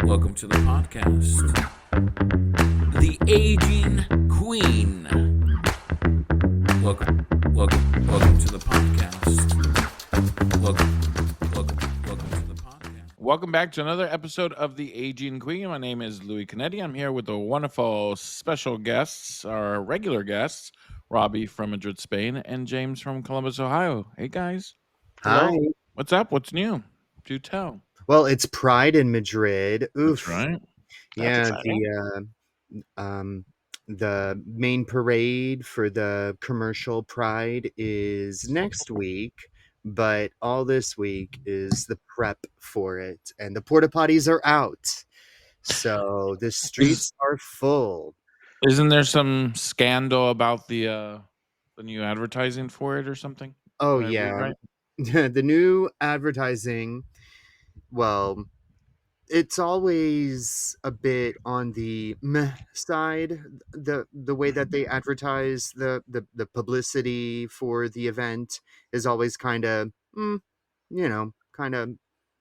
Welcome to the podcast. The Aging Queen. Welcome to the podcast. Welcome to the podcast. Welcome back to another episode of The Aging Queen. My name is Louis Canetti. I'm here with the wonderful special guests, our regular guests, Robbie from Madrid, Spain, and James from Columbus, Ohio. Hey, guys. Hi. Hello. What's up? What's new? Do tell. Well, it's Pride in Madrid. Oof. That's right. That's Yeah, exciting. the main parade for the commercial Pride is next week, but all this week is the prep for it, and the porta potties are out, so the streets are full. Isn't there some scandal about the new advertising for it or something? Oh Did I read yeah, right? the new advertising. Well, it's always a bit on the meh side, the way that they advertise the publicity for the event is always kind of kind of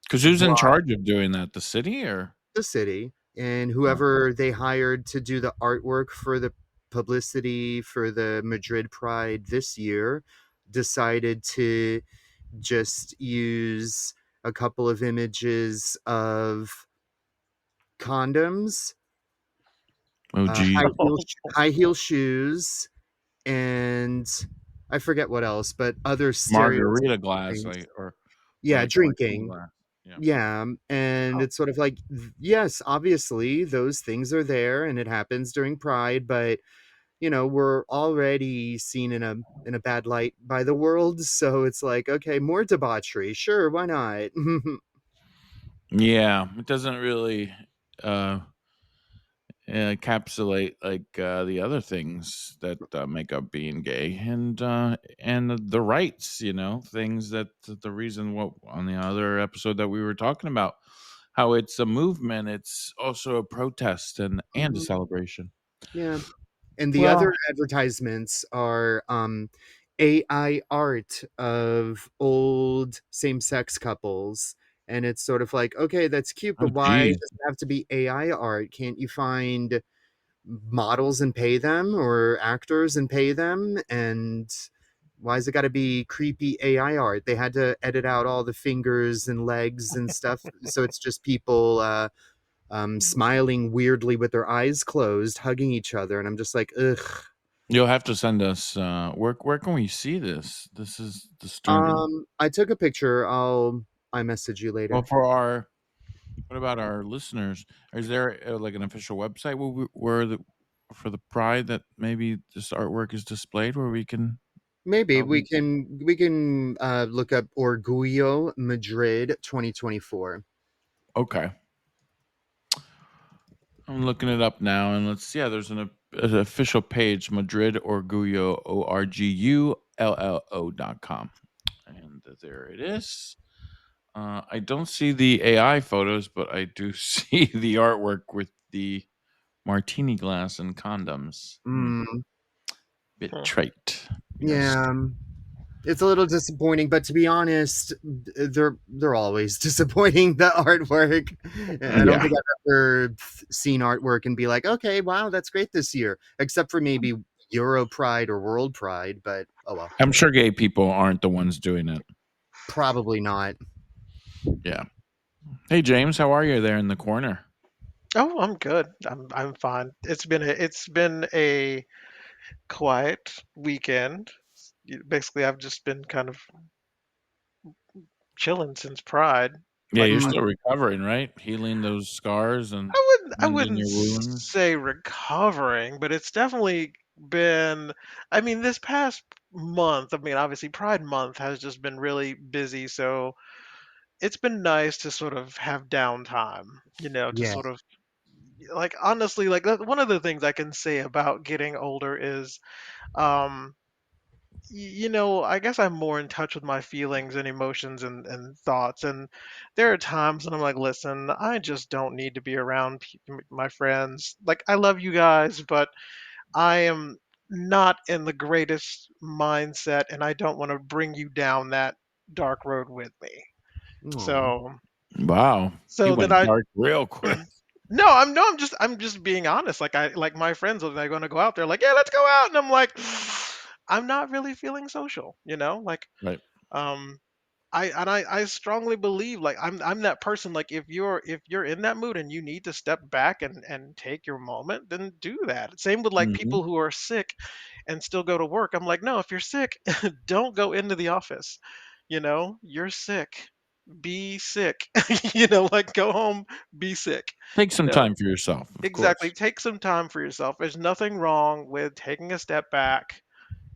Because who's in blah. charge of doing that? The city or? The city and Oh, whoever they hired to do the artwork for the publicity for the Madrid Pride this year decided to just use a couple of images of condoms, oh, geez. high heel shoes, and I forget what else, but other stereotypes. Margarita glass, or Yeah, like martini drinking. glass. Yeah. Yeah, and Oh. it's sort of like, yes, obviously those things are there, and it happens during Pride, but we're already seen in a bad light by the world, so it's like, okay, more debauchery, sure, why not? Yeah, it doesn't really uh, encapsulate the other things that make up being gay and the rights. Things that the reason what on the other episode that we were talking about how it's a movement, it's also a protest and a Mhm. celebration. Yeah. And the Well, other advertisements are AI art of old same-sex couples. And it's sort of like, okay, that's cute, oh but why geez. does it have to be AI art? Can't you find models and pay them, or actors and pay them? And why has it got to be creepy AI art? They had to edit out all the fingers and legs and stuff. So it's just people smiling weirdly with their eyes closed, hugging each other. And I'm just like, ugh. You'll have to send us where can we see this? This is disturbing. I took a picture. I message you Well, later. what about our listeners? Is there like an official website for the Pride that maybe this artwork is displayed where we can Maybe we probably? can look up Orgullo Madrid 2024. Okay, I'm looking it up now, and let's yeah, there's an official page, Madrid Orgullo ORGULLO.com, and there it is. I don't see the AI photos, but I do see the artwork with the martini glass and condoms. Mm, Bit Hmm. trite. Yes. yeah, it's a little disappointing, but to be honest, they're always disappointing. The artwork. I don't Yeah. think I've ever seen artwork and be like, okay, wow, that's great this year, except for maybe Euro Pride or World Pride. But oh well, I'm sure gay people aren't the ones doing it. probably not. Yeah. Hey James, how are you there in the corner? Oh, I'm good. I'm fine. It's been a quiet weekend. Basically, I've just been kind of chilling since Pride. Yeah, Like you're Mm, still recovering, right? Healing those scars and I mending wouldn't your wounds. say recovering, but it's definitely been. I mean, this past month. I mean, obviously, Pride Month has just been really busy, so it's been nice to sort of have downtime. To yeah. sort of like honestly, like one of the things I can say about getting older is um I guess I'm more in touch with my feelings and emotions and thoughts. And there are times when I'm like, listen, I just don't need to be around my friends. Like, I love you guys, but I am not in the greatest mindset, and I don't want to bring you down that dark road with me. Aw. So, Wow. He so then went I dark real quick. No, I'm just being honest. Like like my friends when they're gonna go out, they're like, yeah, let's go out, and I'm like, I'm not really feeling social, you know, like Right. um I strongly believe like I'm that person like if you're in that mood and you need to step back and take your moment, then do that. Same with like Mhm. people who are sick and still go to work. I'm like, no, if you're sick, don't go into the office. You know, you're sick. Be sick. You know, like go home, be sick. Take You some know, time for yourself, of exactly. course. Take some time for yourself. There's nothing wrong with taking a step back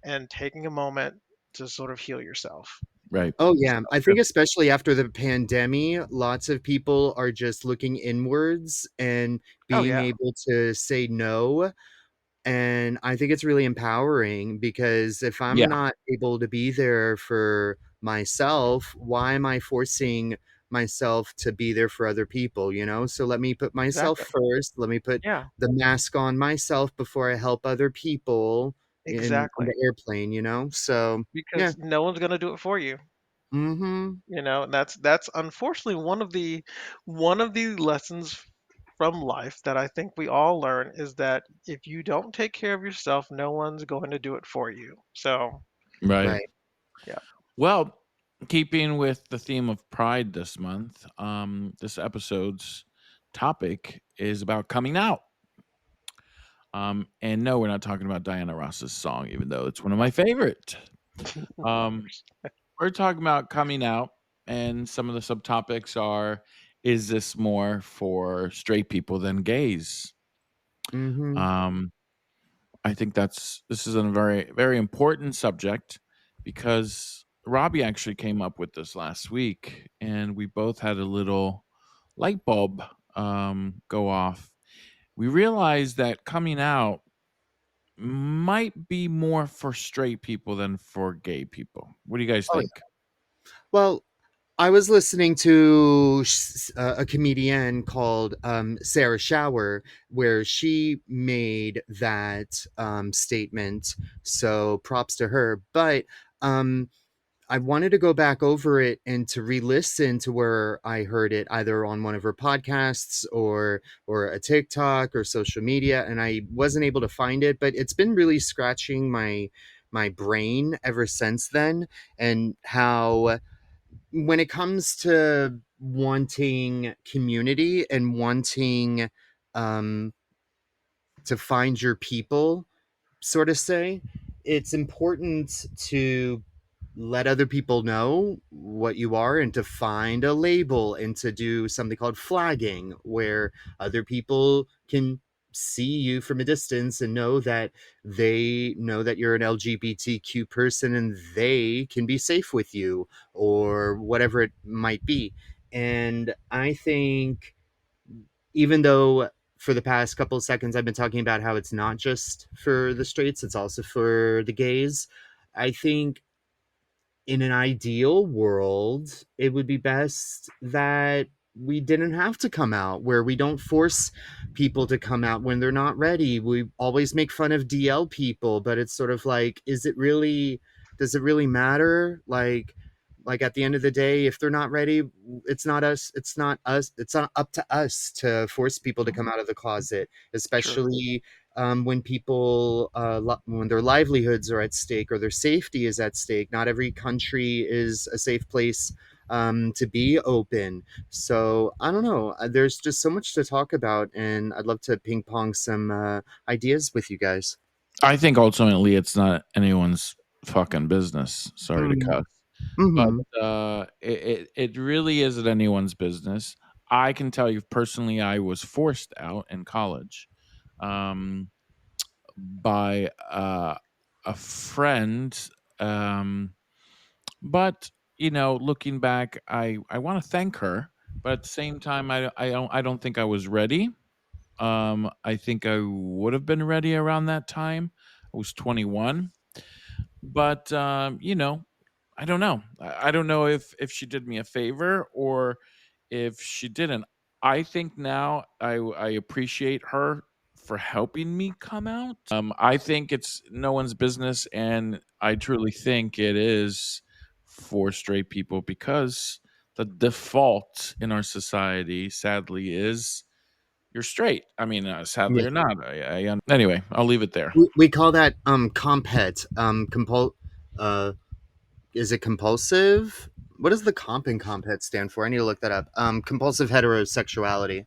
and taking a moment to sort of heal yourself. Right. Oh, So, yeah. I think especially after the pandemic, lots of people are just looking inwards and oh being yeah, able to say no. And I think it's really empowering because if I'm Yeah. not able to be there for myself, why am I forcing myself to be there for other people, you know? So let me put myself exactly. first. Let me put Yeah, the mask on myself before I help other people in exactly. the airplane, you know? So, yeah. Because no one's gonna do it for you. Mhm. You know, and that's unfortunately one of the lessons from life that I think we all learn is that if you don't take care of yourself, no one's going to do it for you. So, Right. Right. yeah. Well, keeping with the theme of Pride this month, this episode's topic is about coming out. And no, we're not talking about Diana Ross's song, even though it's one of my favorite. Of Um, course. we're talking about coming out, and some of the subtopics are: is this more for straight people than gays? Mhm. Um, I think this is a very very important subject because Robbie actually came up with this last week, and we both had a little light bulb go off. We realized that coming out might be more for straight people than for gay people. What do you guys Oh, think? yeah. Well, I was listening to a comedian called Sarah Shower, where she made that statement. So props to her. But um, I wanted to go back over it and to re-listen to where I heard it, either on one of her podcasts or a TikTok or social media, and I wasn't able to find it. But it's been really scratching my brain ever since then, and how when it comes to wanting community and wanting um, to find your people, sort of say, it's important to let other people know what you are and to find a label and to do something called flagging, where other people can see you from a distance and know that you're an LGBTQ person and they can be safe with you or whatever it might be. And I think, even though for the past couple of seconds I've been talking about how it's not just for the straights, it's also for the gays, I think in an ideal world, it would be best that we didn't have to come out, where we don't force people to come out when they're not ready. We always make fun of DL people, but it's sort of like, does it really matter? Like at the end of the day, if they're not ready, it's not up to us to force people to Mhm. come out of the closet, True. especially when when their livelihoods are at stake or their safety is at stake. Not every country is a safe place to be open. So I don't know. There's just so much to talk about, and I'd love to ping pong some ideas with you guys. I think ultimately it's not anyone's fucking business. Sorry to Mm. cuss, but Hmm. it really isn't anyone's business. I can tell you personally, I was forced out in college um, by a friend. Um, but looking back, I want to thank her, but at the same time, I don't think I was ready. I think I would have been ready around that time. I was 21, but I don't know. I don't know if she did me a favor or if she didn't. I think now I appreciate her for helping me come out. I think it's no one's business, and I truly think it is for straight people because the default in our society, sadly, is you're straight. I mean, sadly Yeah. or not. Anyway, I'll leave it there. We call that compet. Is it compulsive? What does the comp and compet stand for? I need to look that up. Compulsive heterosexuality.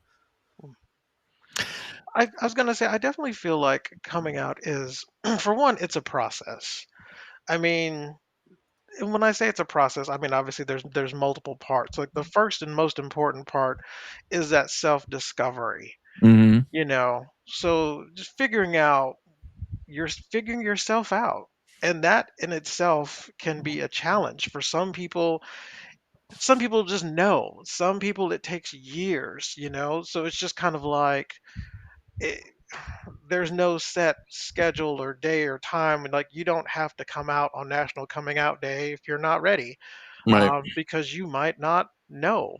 I was gonna say I definitely feel like coming out is, for one, it's a process. I mean, and when I say it's a process, I mean obviously there's multiple parts. Like the first and most important part is that self-discovery. Hmm. So just figuring yourself out, and that in itself can be a challenge for some people. Some people just know. Some people it takes years. So it's just kind of like it, there's no set schedule or day or time, and like you don't have to come out on National Coming Out Day if you're not ready, Right. because you might not know.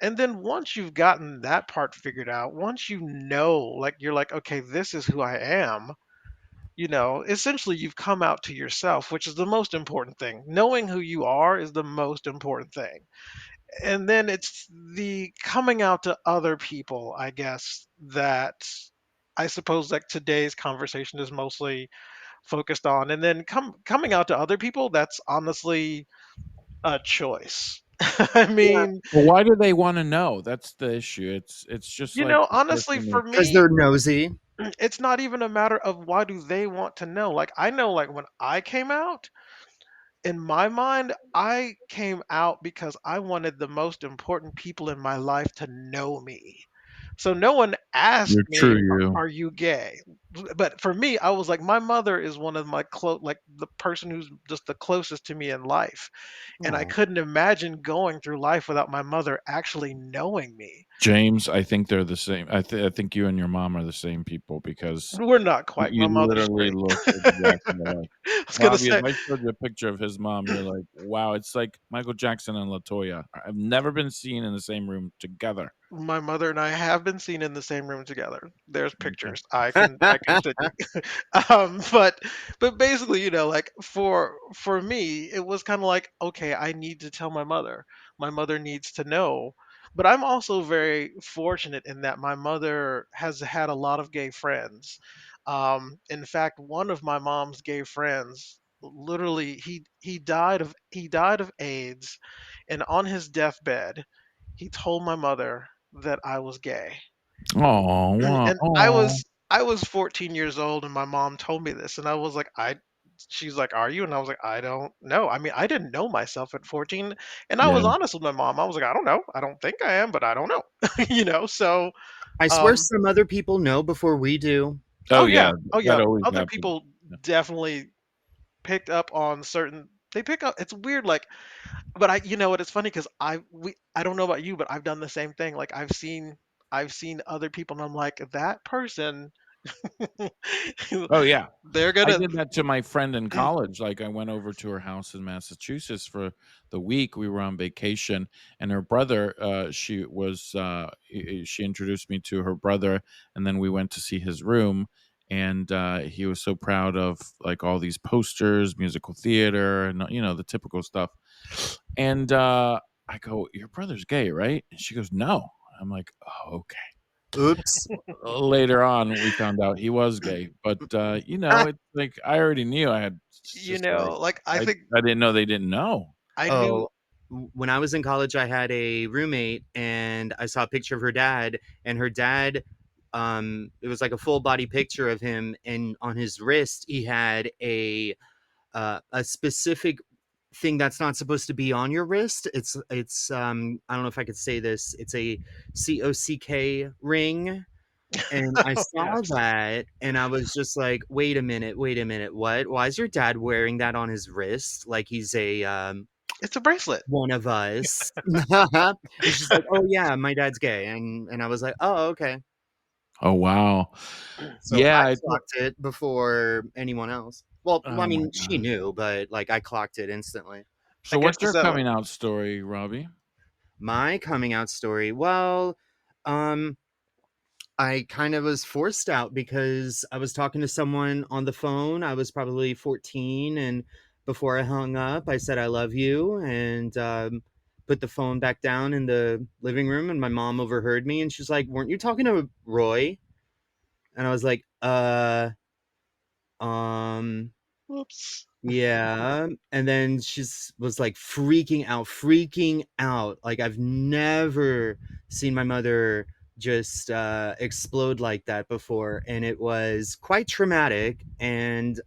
And then once you've gotten that part figured out, once like you're like, okay, this is who I am. Essentially you've come out to yourself, which is the most important thing. Knowing who you are is the most important thing. And then it's the coming out to other people, I guess, that I suppose like today's conversation is mostly focused on. And then coming out to other people, that's honestly a choice. I Yeah, mean, Well, why do they want to know? That's the issue. It's just like the honestly, person for because me, they're nosy. it's not even a matter of why do they want to know. Like I know, like when I came out, in my mind, I came out because I wanted the most important people in my life to know me. So no one asked you're me, true. You. Are you gay?" But for me, I was like, my mother is one of my like the person who's just the closest to me in life. And I Oh, couldn't imagine going through life without my mother actually knowing me. James, I think they're the same. I think you and your mom are the same people because We're not quite. you My mother's literally straight. look exactly I alike. was gonna Robbie, if say I showed you a picture of his mom, you're like, wow, it's like Michael Jackson and Latoya. I've never been seen in the same room together. my mother and I have been seen in the same room together. There's Okay. pictures. I can send you. But basically, like for me, it was kind of like, okay, I need to tell my mother. My mother needs to know. But I'm also very fortunate in that my mother has had a lot of gay friends. In fact, one of my mom's gay friends, literally, he died of AIDS, and on his deathbed, he told my mother that I was gay. Oh, wow. And I Oh, was I was 14 years old and my mom told me this, and I was like, I she's like, "Are you?" And I was like, "I don't know." I mean, I didn't know myself at 14, and I was yeah. honest with my mom. I was like, "I don't know. I don't think I am, but I don't know." So I swear um some other people know before we do. Oh, oh yeah. yeah. Oh That yeah. always Other happens. people Yeah. definitely picked up on certain they pick up it's weird, like, but what, it's funny because I don't know about you, but I've done the same thing. Like I've seen other people and I'm like, that person Oh, yeah. they're I gonna did that to my friend in college. Like, I went over to her house in Massachusetts for the week. We were on vacation, and her brother, she introduced me to her brother, and then we went to see his room. And he was so proud of like all these posters, musical theater, and the typical stuff. And I go, "Your brother's gay, right?" And she goes, "No." I'm like, "Oh, okay." Oops. Later on we found out he was gay, but it's like I already knew. It's just like like I i think i didn't know they didn't know. I knew Oh, when I was in college, I had a roommate, and I saw a picture of her dad, and her dad, it was like a full body picture of him, and on his wrist, he had a specific thing that's not supposed to be on your wrist. It's I don't know if I could say this. It's a COCK ring. And I saw yes, that and I was just like, wait a minute, what? Why is your dad wearing that on his wrist? Like he's a it's a bracelet. one of us. And she's like, "Oh yeah, my dad's gay." And I was like, "Oh, okay." Oh, wow. So Yeah, I it's clocked it before anyone else. Well, I oh my mean, she god. knew, but like I clocked it instantly. I So guess what's it's your that, like, coming out story, Robbie? My coming out story. Well, um I kind of was forced out because I was talking to someone on the phone. I was probably 14, and before I hung up, I said I love you, and put the phone back down in the living room, and my mom overheard me, and she's like, "Weren't you talking to Roy?" And I was like, um, Whoops. yeah. And then she's was like freaking out. Like I've never seen my mother just explode like that before, and it was quite traumatic. And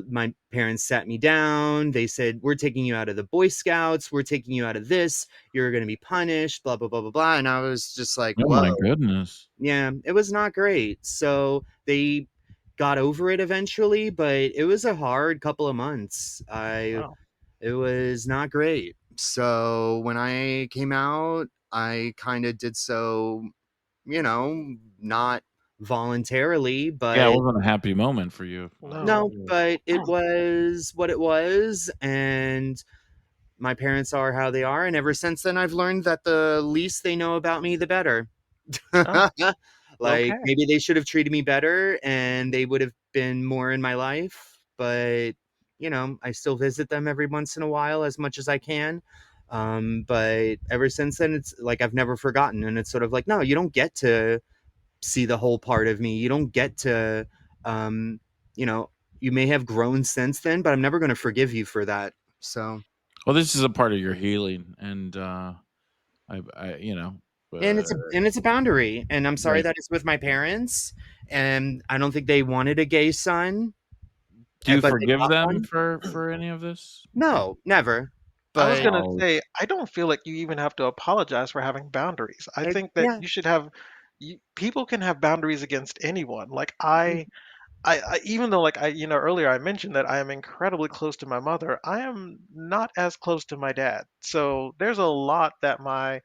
my parents sat me down. They said, "We're taking you out of the Boy Scouts. We're taking you out of this. You're going to be punished, blah blah blah blah blah." And I was just like, Oh "Whoa." my goodness. Yeah, it was not great. So they got over it eventually, but it was a hard couple of months. I Wow. It was not great. So when I came out, I kind of did so, not voluntarily, Yeah, it but wasn't a happy moment for you. No. no, but it was what it was, and my parents are how they are, and ever since then I've learned that the least they know about me, the better. Oh, Like, okay. maybe they should have treated me better and they would have been more in my life, but, I still visit them every once in a while as much as I can. But ever since then, it's like I've never forgotten. And it's sort of like, no, you don't get to see the whole part of me. You don't get to, um, you know, you may have grown since then, but I'm never going to forgive you for that. So, Well, this is a part of your healing, and and uh, it's a boundary, and I'm sorry right. that it's with my parents, and I don't think they wanted a gay son, Do you but they forgive got them one. for any of this? No, never. I was But gonna Oh, say, I don't feel like you even have to apologize for having boundaries. I think that yeah. you should have people can have boundaries against anyone. Like I even though like earlier I mentioned that I am incredibly close to my mother, I am not as close to my dad. So there's a lot that my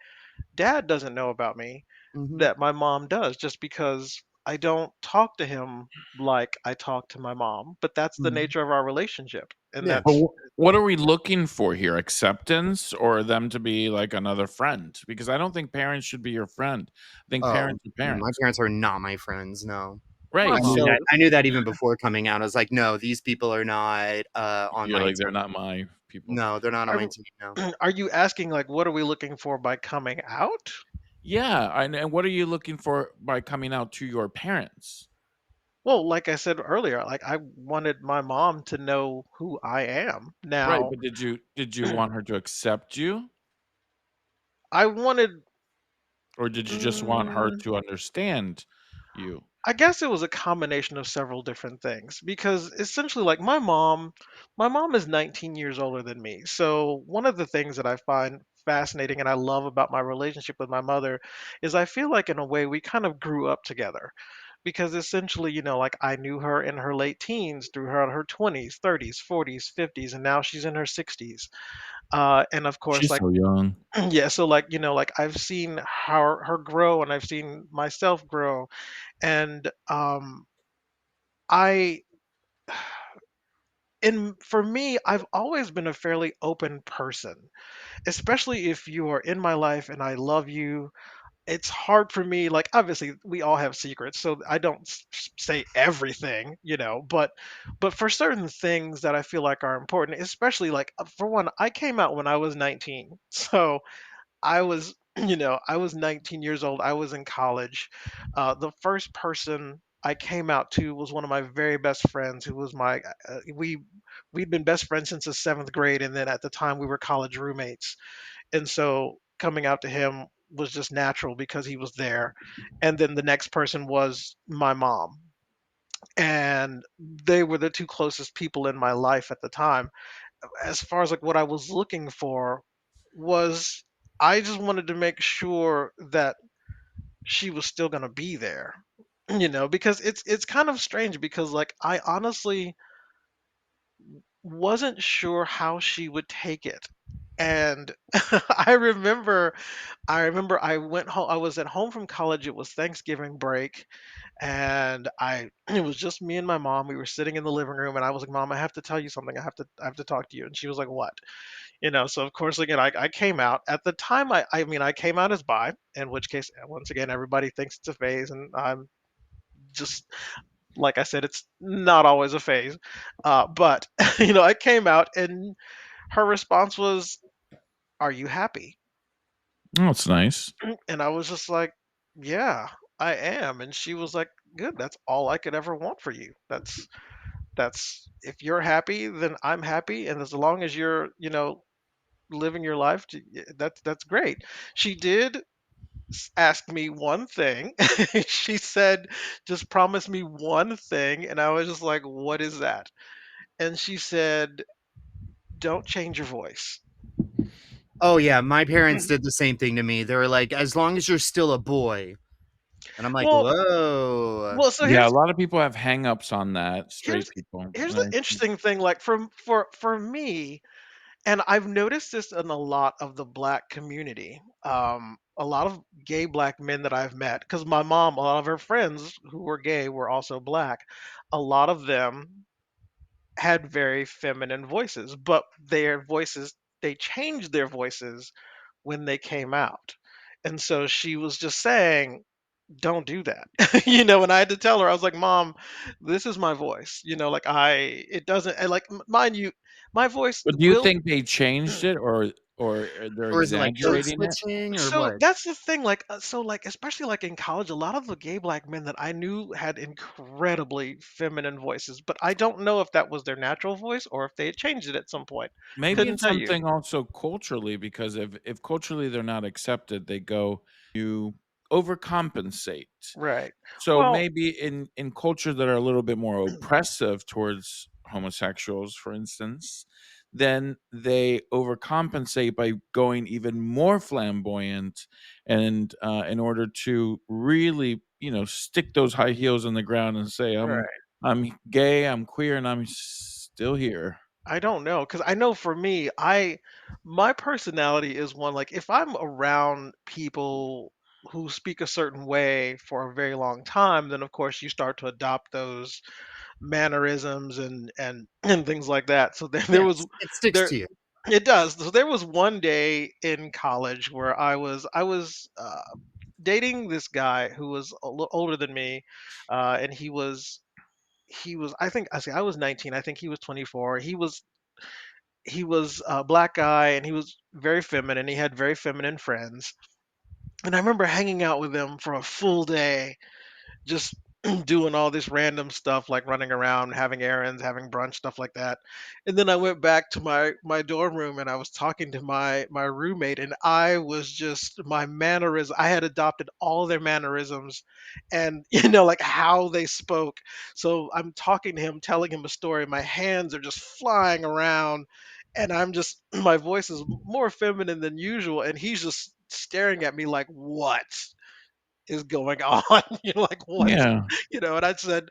dad doesn't know about me Hmm. that my mom does just because I don't talk to him like I talk to my mom. But that's the Hmm. nature of our relationship. And Yeah. but that's what are we looking for here? Acceptance or them to be like another friend? Because I don't think parents should be your friend. I think Oh, parents are my parents. parents are not my friends. No. my I Right. mom knew So that. is. I knew that even before coming out. I was like, no, these people are not on you're my like, they're team. not my people. No, they're not on my Are, team. No. are you asking like what are we looking for by coming out? Yeah. And what are you looking for by coming out to your parents? Well, like I said earlier, like I wanted my mom to know who I am. Right. Now, But did you want her to accept you? I wanted Or did you just want her mm, to understand you? I guess it was a combination of several different things because essentially like my mom is 19 years older than me. So one of the things that I find fascinating and I love about my relationship with my mother is I feel like in a way we kind of grew up together. Because essentially, like I knew her in her late teens, through her in her 20s, 30s, 40s, 50s, and now she's in her 60s. And of course, She's like so young. yeah, so like like I've seen her grow, and I've seen myself grow, and I and for me, I've always been a fairly open person, especially if you are in my life and I love you. It's hard for me, like obviously we all have secrets, so I don't say everything, but for certain things that I feel like are important, especially like for one, I came out when I was 19. So I was, I was 19 years old. I was in college. The first person I came out to was one of my very best friends, who was we'd been best friends since the seventh grade, and then at the time we were college roommates. And so coming out to him was just natural because he was there. And then the next person was my mom, and they were the two closest people in my life at the time. As far as like what I was looking for was I just wanted to make sure that she was still going to be there. Because it's kind of strange because like I honestly wasn't sure how she would take it. And I remember I went home, I was at home from college, it was Thanksgiving break, and I it was just me and my mom. We were sitting in the living room, and I was like, "Mom, I have to tell you something. I have to talk to you." And she was like, "What?" So of course again I came out. At the time I came out as bi, in which case once again everybody thinks it's a phase, and I'm just like I said, it's not always a phase. But I came out, and her response was, "Are you happy?" Oh, it's nice. And I was just like, "Yeah, I am." And she was like, "Good. That's all I could ever want for you. That's if you're happy, then I'm happy, and as long as you're, living your life, that's great." She did ask me one thing. She said, "Just promise me one thing." And I was just like, "What is that?" And she said, "Don't change your voice." Oh yeah, my parents did the same thing to me. They were like, "As long as you're still a boy," and I'm like, Well, "Whoa." well, so Yeah, a lot of people have hang-ups on that, here's straight people. here's the Right. interesting thing. Like for me, and I've noticed this in a lot of the black community. A lot of gay black men that I've met, because my mom, a lot of her friends who were gay were also black. A lot of them had very feminine voices, but they changed their voices when they came out. And so she was just saying, "Don't do that." And I had to tell her, I was like, "Mom, this is my voice." Like it doesn't, and like, mind you, my voice But do you will. think they changed it, or they're Or is it like So code exaggerating it? switching or so what? that's the thing, like, especially like in college, a lot of the gay black men that I knew had incredibly feminine voices, but I don't know if that was their natural voice or if they had changed it at some point. Maybe Couldn't it's tell you. something also culturally, because if culturally they're not accepted, they go you overcompensate. Right. So Well, maybe in cultures that are a little bit more oppressive towards homosexuals, for instance, then they overcompensate by going even more flamboyant, and in order to really, stick those high heels in the ground and say, right. I'm gay, I'm queer, and I'm still here. I don't know, because I know for me, my personality is one, like, if I'm around people who speak a certain way for a very long time, then of course you start to adopt those mannerisms and and things like that. So then Yes, it sticks there to you. it does. So there was one day in college where I was dating this guy who was a little older than me, and he was, I think, I see, I was 19. I think he was 24. He was a black guy, and he was very feminine. He had very feminine friends, and I remember hanging out with him for a full day, just doing all this random stuff like running around, having errands, having brunch, stuff like that. And then I went back to my dorm room, and I was talking to my roommate, and I was just, my mannerism, I had adopted all their mannerisms, and like how they spoke. So I'm talking to him, telling him a story, my hands are just flying around, and I'm just my voice is more feminine than usual, and he's just staring at me like, "What is going on?" Like, what? Yeah. And I said,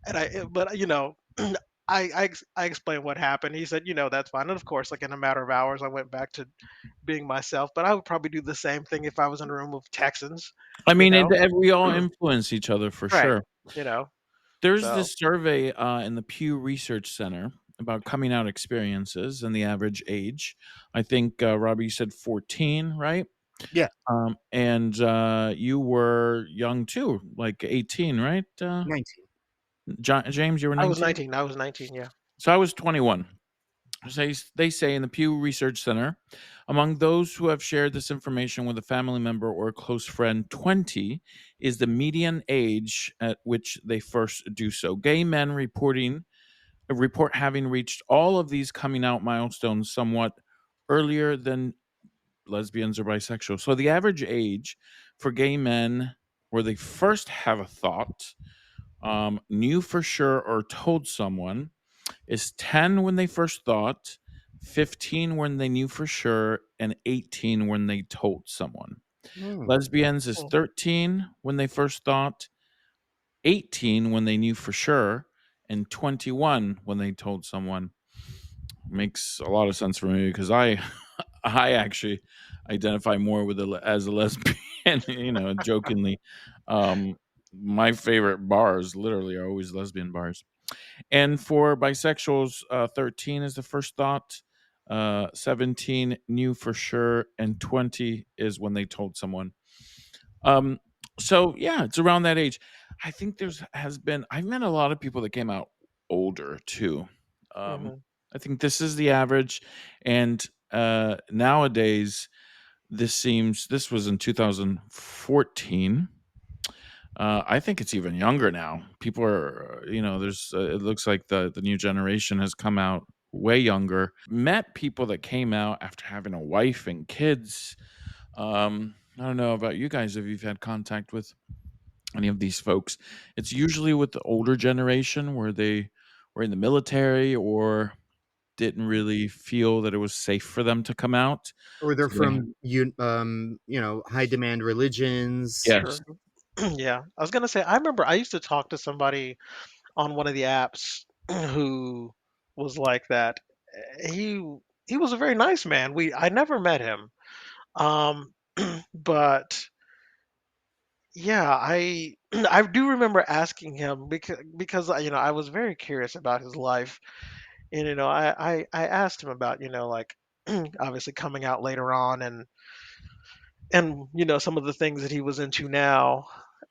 and but I explained what happened. He said, "That's fine." And of course, like in a matter of hours, I went back to being myself. But I would probably do the same thing if I was in a room of Texans, I you mean, know? we all influence each other for Right. sure. You know. There's So. this survey in the Pew Research Center about coming out experiences and the average age. I think, Robbie, you said 14, right? Yeah, And you were young too, like 18, right? 19. James, you were I was 19? 19. I was 19. Yeah. So I was 21. They say in the Pew Research Center, among those who have shared this information with a family member or a close friend, 20 is the median age at which they first do so. Gay men report having reached all of these coming out milestones somewhat earlier than lesbians or bisexual. So the average age for gay men where they first have a thought, knew for sure or told someone, is 10 when they first thought, 15 when they knew for sure, and 18 when they told someone. Hmm. Lesbians is Mm. 13 when they first thought, 18 when they knew for sure, and 21 when they told someone. Makes a lot of sense for me because I actually identify more with as a lesbian, jokingly. Um my favorite bars literally are always lesbian bars. And for bisexuals, 13 is the first thought, 17 knew for sure, and 20 is when they told someone. Um, so yeah, it's around that age. I think I've met a lot of people that came out older too. Um, Hmm. I think this is the average, and nowadays this was in 2014. I think it's even younger now. People are, there's. It looks like the new generation has come out way younger. Met people that came out after having a wife and kids. I don't know about you guys if you've had contact with any of these folks. It's usually with the older generation where they were in the military or didn't really feel that it was safe for them to come out. Or they're So they, from high demand religions. yes. Sure. Yeah. I was gonna say, I remember I used to talk to somebody on one of the apps who was like that. He he was a very nice man. I never met him. Um, but yeah, I I do remember asking him because I was very curious about his life. And I asked him about, like obviously coming out later on and some of the things that he was into now.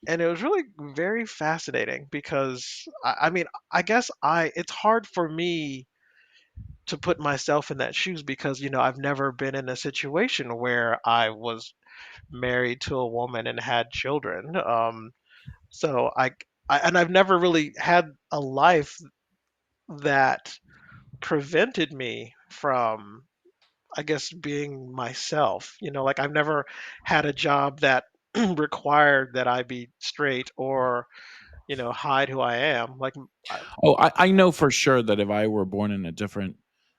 And it was really very fascinating because I mean, I guess I it's hard for me to put myself in that shoes because I've never been in a situation where I was married to a woman and had children. So and I've never really had a life that prevented me from, I guess, being myself. Like I've never had a job that required that I be straight or hide who I am. Like I, Oh, I know for sure that if I were born in a different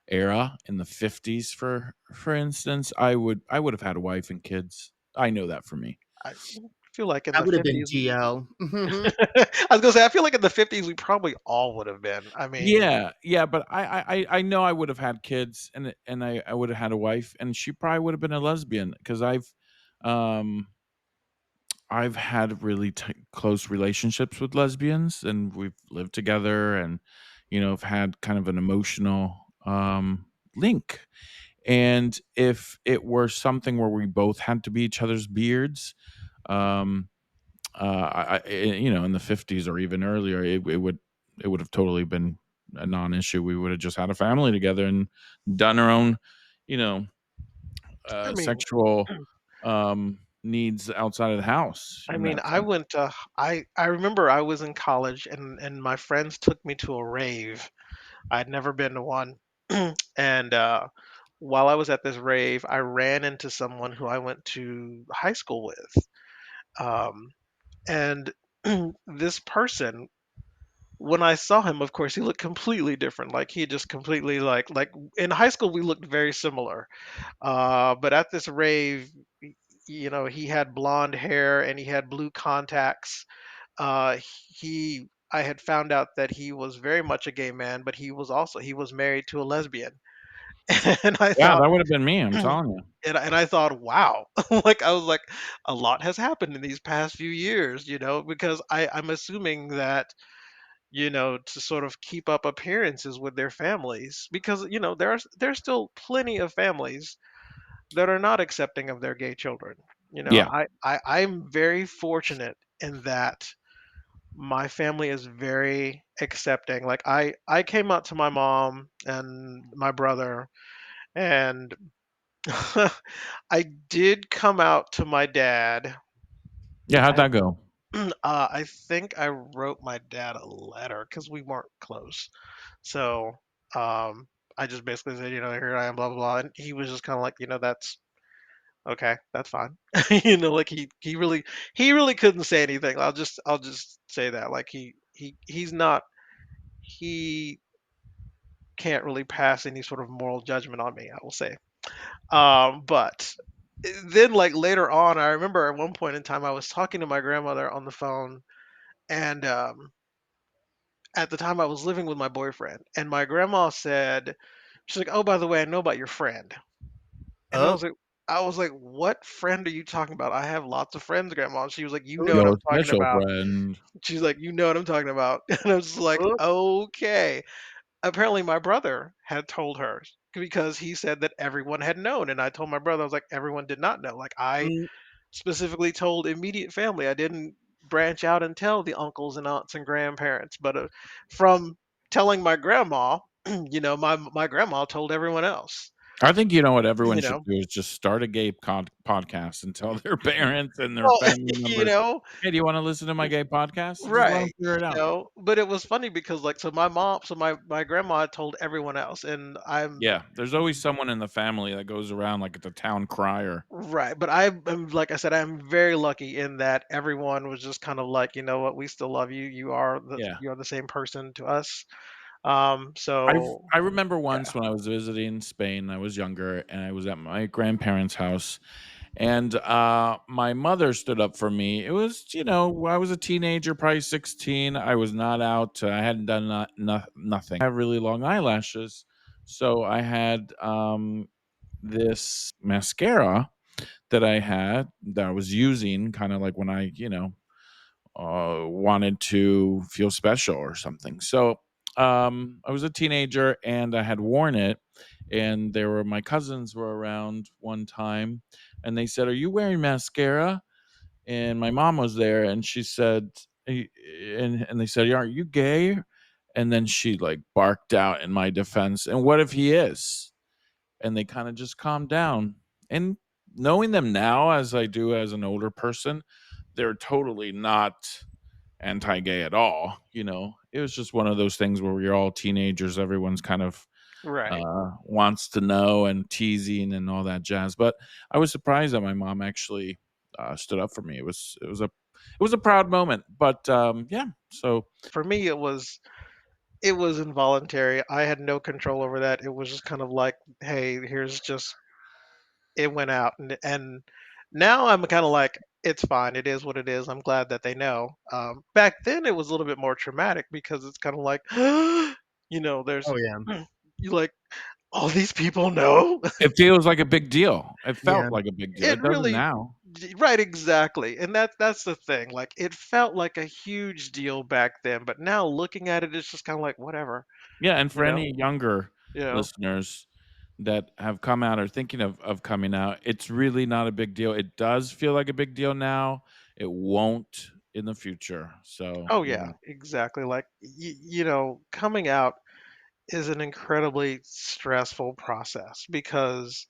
era in the 50s, for instance, I would have had a wife and kids. I know that for me. I feel like in That the would have been 50s. TL. I was gonna say I feel like in the 50s we probably all would have been. I mean, Yeah, yeah, but I know I would have had kids, and I would have had a wife, and she probably would have been a lesbian because um I've had really close relationships with lesbians, and we've lived together, and have had kind of an emotional link. And if it were something where we both had to be each other's beards, um, in the 50s or even earlier, it would have totally been a non-issue. We would have just had a family together and done our own, you know, I mean, sexual needs outside of the house I in mean, that I sense. went to I remember I was in college and my friends took me to a rave. I'd never been to one. And while I was at this rave, I ran into someone who I went to high school with. Um, and this person, when I saw him, of course, he looked completely different. Like he just completely like in high school we looked very similar. But at this rave, he had blonde hair and he had blue contacts. He I had found out that he was very much a gay man, but he was married to a lesbian. And I Yeah, thought that would have been me. I'm telling you. and I thought, wow, like I was like, a lot has happened in these past few years, because I'm assuming that to sort of keep up appearances with their families because there's still plenty of families that are not accepting of their gay children. Yeah, I'm very fortunate in that my family is very accepting. Like I came out to my mom and my brother, and I did come out to my dad. yeah. How'd I that go? I think I wrote my dad a letter because we weren't close. So um, I just basically said, here I am, blah blah blah, and he was just kind of like, that's okay, that's fine. Like he really couldn't say anything. I'll just say that, like he's not he can't really pass any sort of moral judgment on me, I will say. But then like later on, I remember at one point in time I was talking to my grandmother on the phone, and at the time I was living with my boyfriend, and my grandma said, she's like, "Oh, by the way, I know about your friend." And Oh, I was like, "What friend are you talking about? I have lots of friends, Grandma." And she was like, "You know what oh, Your I'm talking special about." friend. She's like, "You know what I'm talking about." And I was just like, oh, "Okay." Apparently, my brother had told her because he said that everyone had known, and I told my brother, I was like, "Everyone did not know." Like I mm, specifically told immediate family. I didn't branch out and tell the uncles and aunts and grandparents, but from telling my grandma, my grandma told everyone else. I think you know what everyone You should know, do is just start a gay podcast and tell their parents and their well, family you members, know, "Hey, do you wanna listen to my gay podcast?" And just let them right, figure it out. but it was funny because, like, so my grandma told everyone else, and I'm Yeah, there's always someone in the family that goes around like the town crier. right, but I am, like I said, I'm very lucky in that everyone was just kind of like, "You know what? We still love you. Yeah. You are the same person to us." I've So I remember yeah. once when I was visiting Spain, I was younger, and I was at my grandparents' house, and, my mother stood up for me. It was, I was a teenager, probably 16. I was not out, I hadn't done nothing. I have really long eyelashes, so I had, this mascara that I was using kinda like when I, wanted to feel special or something. So, I was a teenager and I had worn it, and my cousins were around one time, and they said, "Are you wearing mascara?" And my mom was there, and she said, and they said, "Are you gay?" And then she like barked out in my defense, "And what if he is?" And they kind of just calmed down. And knowing them now, as I do as an older person, they're totally not anti-gay at all. It was just one of those things where we're all teenagers. Everyone's kind of Right. wants to know and teasing and all that jazz. But I was surprised that my mom actually stood up for me. It was a proud moment. But yeah, so For me, it was involuntary. I had no control over that. It was just kind of like, "Hey, here's just it went out," and now I'm kind of like, "It's fine. It is what it is. I'm glad that they know." Back then, it was a little bit more traumatic because it's kind of like, there's Oh yeah. you like all these people know. it feels like a big deal. It Yeah. felt like a big deal. It It doesn't really now. right, exactly, and that's the thing. Like, it felt like a huge deal back then, but now looking at it, it's just kind of like whatever, Yeah, and you for know, any younger you know. listeners that have come out or thinking of coming out, it's really not a big deal. It does feel like a big deal now. It won't in the future. So, Oh yeah, exactly. Like coming out is an incredibly stressful process because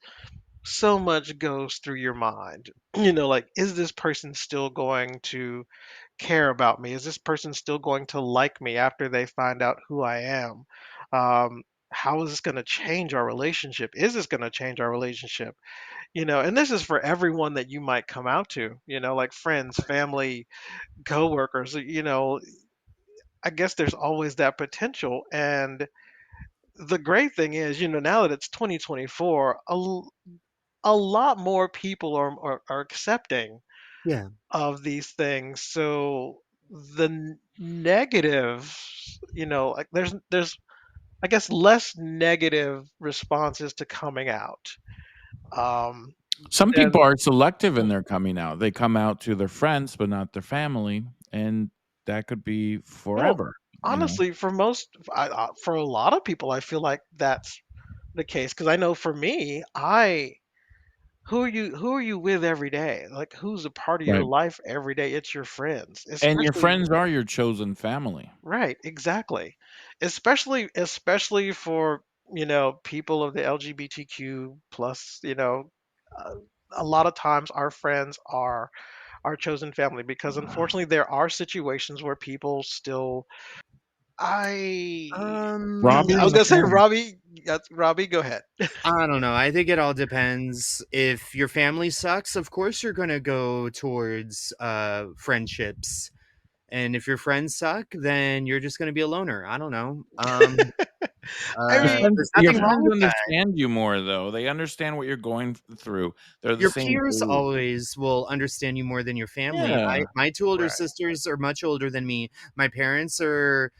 so much goes through your mind. Like, is this person still going to care about me? Is this person still going to like me after they find out who I am? How is this going to change our relationship? Is this going to change our relationship? And this is for everyone that you might come out to, like friends, family, coworkers, I guess there's always that potential. And the great thing is, now that it's 2024, a lot more people are accepting Yeah. of these things. So the negative, like there's I guess less negative responses to coming out. Um, some people than are selective in their coming out. They come out to their friends, but not their family, and that could be well, forever. honestly, for a lot of people, I feel like that's the case because I know for me, I who are you with every day? Like, who's a part of your Right. life every day? It's your friends, And your especially friends are your chosen family. right, exactly. Especially for, people of the LGBTQ plus, uh, a lot of times our friends are our chosen family because unfortunately there are situations where people still I Robbie I was was gonna say saying Robbie, go ahead. I don't know. I think it all depends. If your family sucks, of course you're gonna go towards friendships. And if your friends suck, then you're just gonna be a loner. I don't know. I mean, There's your nothing wrong friends with that. understand you more, though. They understand what you're going through. They're the Your same peers age. always will understand you more than your family. Yeah. My two older right. sisters are much older than me. My parents are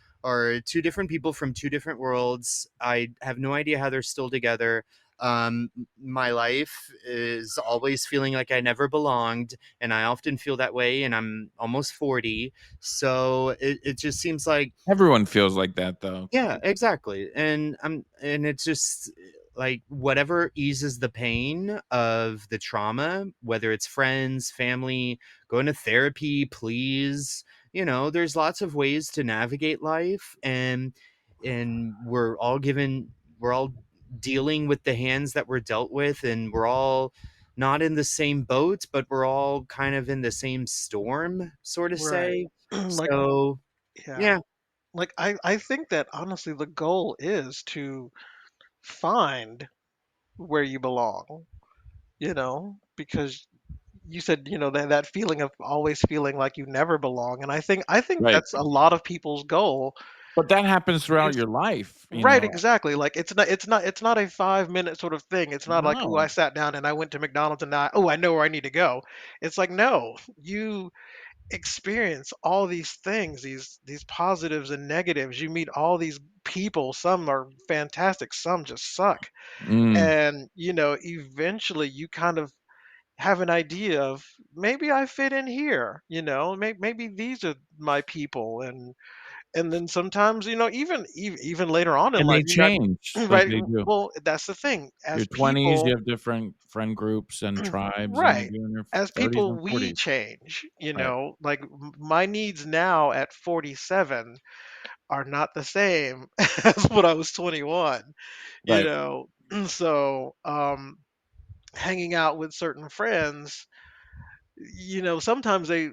two different people from two different worlds. I have no idea how they're still together. My life is always feeling like I never belonged, and I often feel that way. And I'm almost 40, so it just seems like Everyone feels like that, though. yeah, exactly. And it's just like whatever eases the pain of the trauma, whether it's friends, family, going to therapy, please. There's lots of ways to navigate life, and we're all dealing with the hands that we're dealt with, and we're all not in the same boat, but we're all kind of in the same storm, sort of Right. say. Like, So yeah. yeah. Like I think that honestly the goal is to find where you belong, because you said, that feeling of always feeling like you never belong. And I think Right. that's a lot of people's goal. But that happens throughout Is your life, right, exactly. Like it's not a 5 minute sort of thing. It's not like, oh, I No. sat down and I went to McDonald's and now, oh, I know where I need to go. It's like, no, you experience all these things, these positives and negatives. You meet all these people. Some are fantastic, some just suck. Mm, And eventually you kind of have an idea of, maybe I fit in here, maybe these are my people. And then sometimes, even later on in and life, they change like right. they do. Well, that's the thing. Your As 20s, you people, have different friend groups and tribes than you right. do in your As 30s people, and we 40s. change, Right, like my needs now at 47 are not the same as when I was 21, you right. know. So, hanging out with certain friends, sometimes they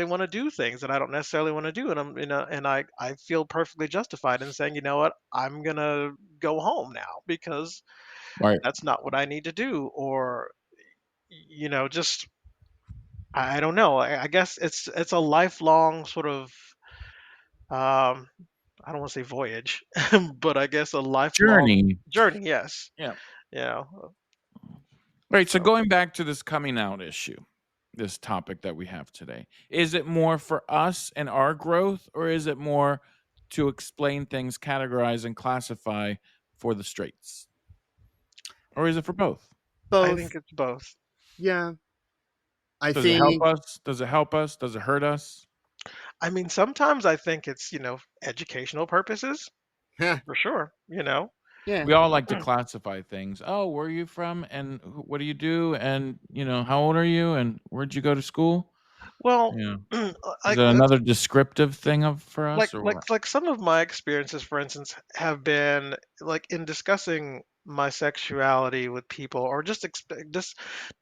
want to do things that I don't necessarily want to do, and I feel perfectly justified in saying, you know what, I'm gonna go home now because Right. that's not what I need to do. Or just, I don't know. I guess it's a lifelong sort of, um I don't want to say voyage, but I guess a lifelong Journey. journey. Yes. Yeah. You know. Right. So So going back to this coming out issue, this topic that we have today, is it more for us and our growth, or is it more to explain things, categorize, and classify for the straights? Or is it for both? I Both. think it's both. Yeah. I Does it help think us? Does it help us? Does it hurt us? I mean, sometimes I think it's, educational purposes, for sure. yeah. We all like to classify things. Oh, where are you from? And what do you do? And, how old are you? And where'd you go to school? Well, Yeah. Is like it that's another descriptive thing for like us or like what? like some of my experiences, for instance, have been like in discussing my sexuality with people, or just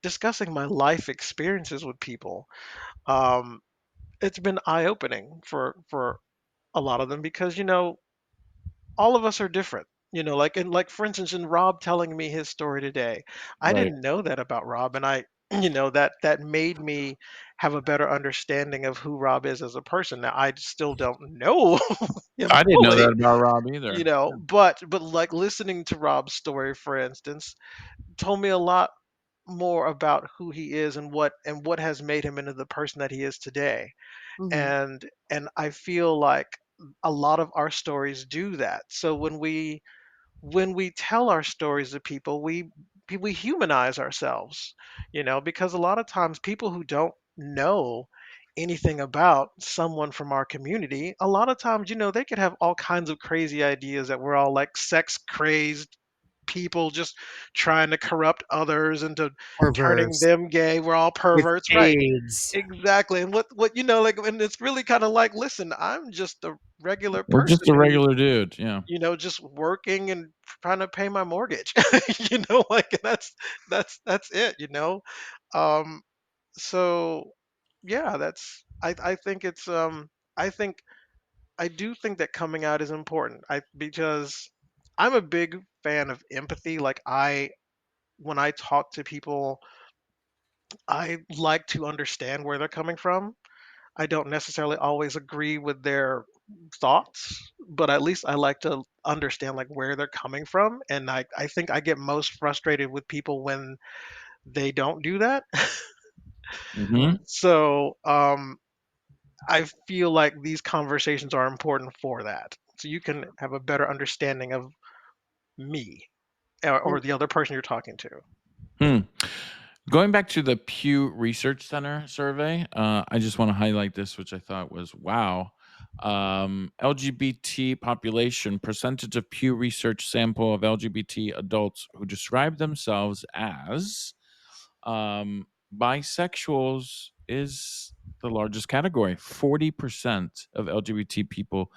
discussing my life experiences with people. Um, it's been eye-opening for a lot of them, because all of us are different. Like for instance, in Rob telling me his story today, I Right. didn't know that about Rob, and I that made me have a better understanding of who Rob is as a person. Now I still don't know him I didn't know that fully, about Rob either. but like listening to Rob's story, for instance, told me a lot more about who he is, and what has made him into the person that he is today. Hmm. And I feel like a lot of our stories do that. So when we tell our stories to people, we humanize ourselves, because a lot of times people who don't know anything about someone from our community, a lot of times, they could have all kinds of crazy ideas that we're all like sex crazed people just trying to corrupt others into turning Perverse them gay. We're all with perverts, right? AIDS. Exactly. And what like, and it's really kind of like, listen, I'm just a regular We're just person a who's, regular dude. Yeah. just working and trying to pay my mortgage. Like, and that's it. Um so yeah, I think it's I think I do think that coming out is important. Because I'm a big fan of empathy. Like, when I talk to people, I like to understand where they're coming from. I don't necessarily always agree with their thoughts, but at least I like to understand like where they're coming from. And I think I get most frustrated with people when they don't do that. Hmm. So I feel like these conversations are important for that. So you can have a better understanding of me, or Well, the other person you're talking to. Hmm. Going back to the Pew Research Center survey, I just want to highlight this, which I thought was wow. LGBT population percentage of Pew Research sample of LGBT adults who describe themselves as bisexuals is the largest category. 40% of LGBT people